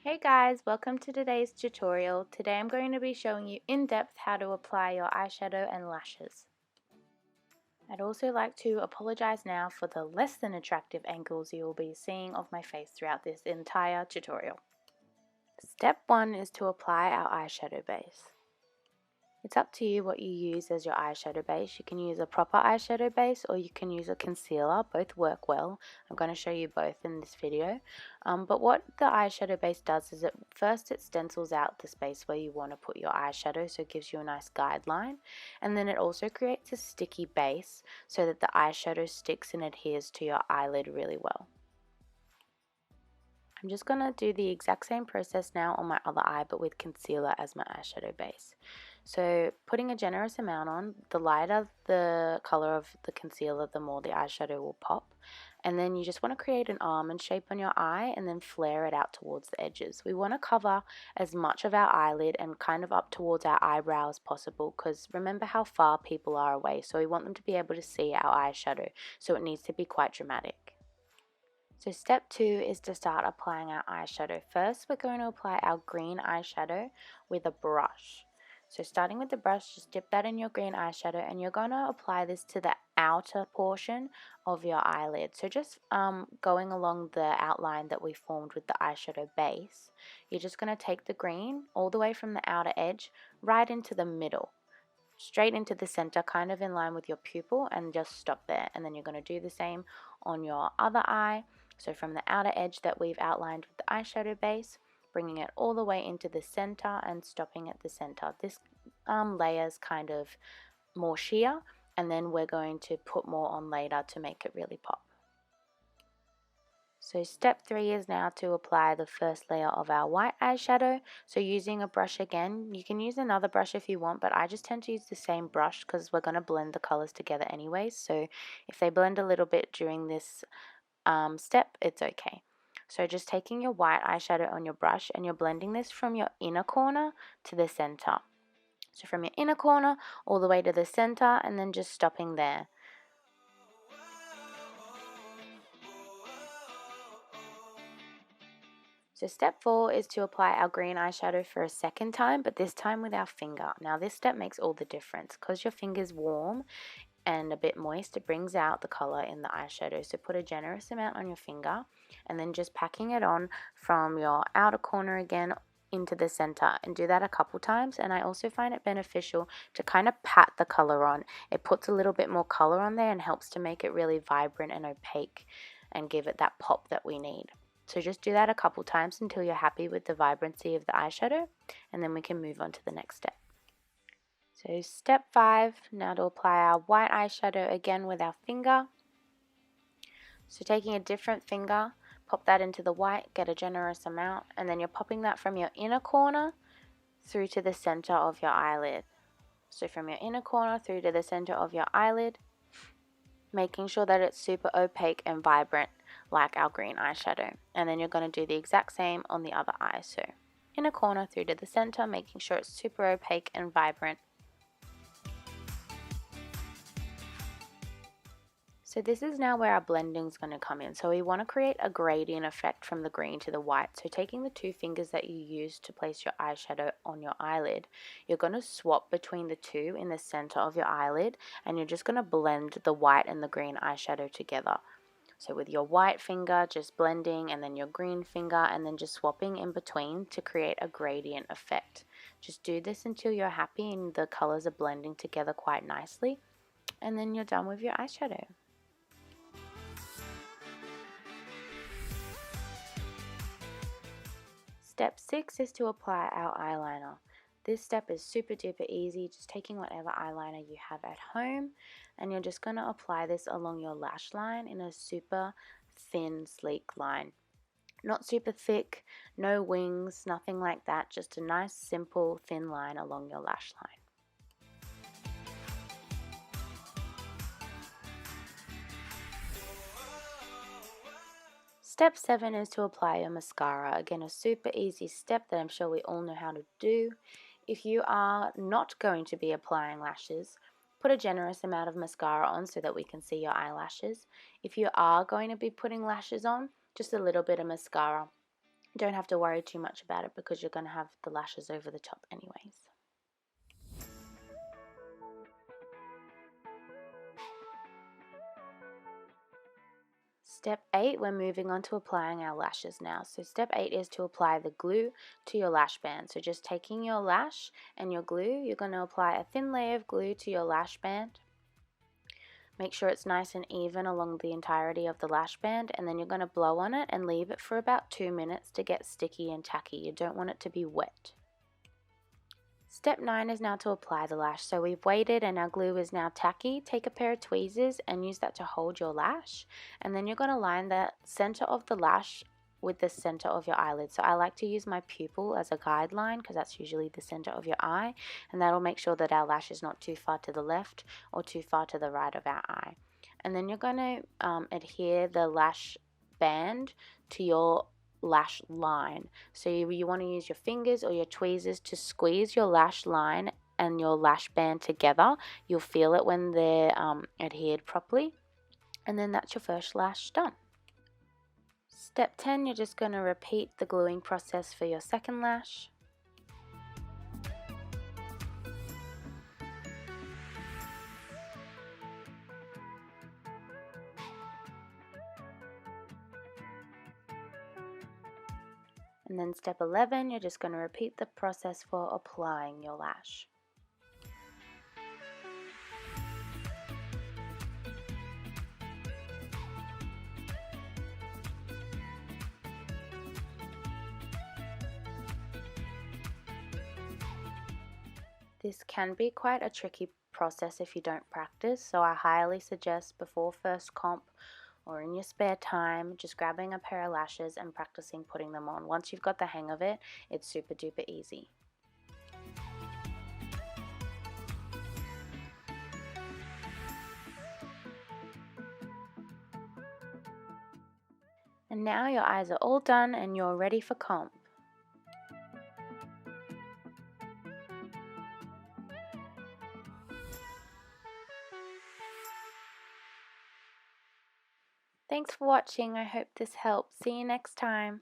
Hey guys, welcome to today's tutorial. Today I'm going to be showing you in depth how to apply your eyeshadow and lashes. I'd also like to apologize now for the less than attractive angles you will be seeing of my face throughout this entire tutorial. Step 1 is to apply our eyeshadow base. It's up to you what you use as your eyeshadow base. You can use a proper eyeshadow base or you can use a concealer. Both work well. I'm going to show you both in this video. But what the eyeshadow base does is it stencils out the space where you want to put your eyeshadow, so it gives you a nice guideline. And then it also creates a sticky base so that the eyeshadow sticks and adheres to your eyelid really well. I'm just going to do the exact same process now on my other eye, but with concealer as my eyeshadow base. So putting a generous amount on, the lighter the color of the concealer, the more the eyeshadow will pop. And then you just want to create an almond shape on your eye and then flare it out towards the edges. We want to cover as much of our eyelid and kind of up towards our eyebrow as possible, because remember how far people are away, so we want them to be able to see our eyeshadow, so it needs to be quite dramatic. So step 2 is to start applying our eyeshadow. First, we're going to apply our green eyeshadow with a brush. So starting with the brush, just dip that in your green eyeshadow and you're going to apply this to the outer portion of your eyelid. So just going along the outline that we formed with the eyeshadow base, you're just going to take the green all the way from the outer edge right into the middle, straight into the center, kind of in line with your pupil, and just stop there. And then you're going to do the same on your other eye. So from the outer edge that we've outlined with the eyeshadow base, bringing it all the way into the center and stopping at the center. This layer's kind of more sheer, and then we're going to put more on later to make it really pop. So step 3 is now to apply the first layer of our white eyeshadow. So using a brush again, you can use another brush if you want, but I just tend to use the same brush because we're going to blend the colors together anyways. So if they blend a little bit during this step, it's okay. So just taking your white eyeshadow on your brush and you're blending this from your inner corner to the center. So from your inner corner all the way to the center and then just stopping there. So step 4 is to apply our green eyeshadow for a second time, but this time with our finger. Now this step makes all the difference because your finger's warm and a bit moist. It brings out the color in the eyeshadow. So put a generous amount on your finger and then just packing it on from your outer corner again into the center, and do that a couple times. And I also find it beneficial to kind of pat the color on. It puts a little bit more color on there and helps to make it really vibrant and opaque and give it that pop that we need. So just do that a couple times until you're happy with the vibrancy of the eyeshadow, and then we can move on to the next step. So step 5, now to apply our white eyeshadow again with our finger. So taking a different finger, pop that into the white, get a generous amount, and then you're popping that from your inner corner through to the center of your eyelid. So from your inner corner through to the center of your eyelid, making sure that it's super opaque and vibrant like our green eyeshadow. And then you're going to do the exact same on the other eye. So inner corner through to the center, making sure it's super opaque and vibrant. So this is now where our blending is going to come in. So we want to create a gradient effect from the green to the white. So taking the 2 fingers that you use to place your eyeshadow on your eyelid, you're going to swap between the 2 in the center of your eyelid, and you're just going to blend the white and the green eyeshadow together. So with your white finger just blending, and then your green finger, and then just swapping in between to create a gradient effect. Just do this until you're happy and the colors are blending together quite nicely, and then you're done with your eyeshadow. Step 6 is to apply our eyeliner. This step is super duper easy, just taking whatever eyeliner you have at home, and you're just going to apply this along your lash line in a super thin, sleek line. Not super thick, no wings, nothing like that, just a nice, simple, thin line along your lash line. Step 7 is to apply your mascara. Again, a super easy step that I'm sure we all know how to do. If you are not going to be applying lashes, put a generous amount of mascara on so that we can see your eyelashes. If you are going to be putting lashes on, just a little bit of mascara. You don't have to worry too much about it because you're going to have the lashes over the top anyways. Step 8, we're moving on to applying our lashes now. So step 8 is to apply the glue to your lash band. So just taking your lash and your glue, you're going to apply a thin layer of glue to your lash band. Make sure it's nice and even along the entirety of the lash band, and then you're going to blow on it and leave it for about 2 minutes to get sticky and tacky. You don't want it to be wet. Step 9 is now to apply the lash. So we've waited and our glue is now tacky. Take a pair of tweezers and use that to hold your lash. And then you're going to line the center of the lash with the center of your eyelid. So I like to use my pupil as a guideline because that's usually the center of your eye. And that'll make sure that our lash is not too far to the left or too far to the right of our eye. And then you're going to adhere the lash band to your lash line. So you want to use your fingers or your tweezers to squeeze your lash line and your lash band together. You'll feel it when they're adhered properly. And then that's your first lash done. Step 10, you're just going to repeat the gluing process for your second lash. And then step 11, you're just going to repeat the process for applying your lash. This can be quite a tricky process if you don't practice, so I highly suggest before first comp or in your spare time, just grabbing a pair of lashes and practicing putting them on. Once you've got the hang of it, it's super duper easy. And now your eyes are all done and you're ready for comp. Thanks for watching. I hope this helped. See you next time.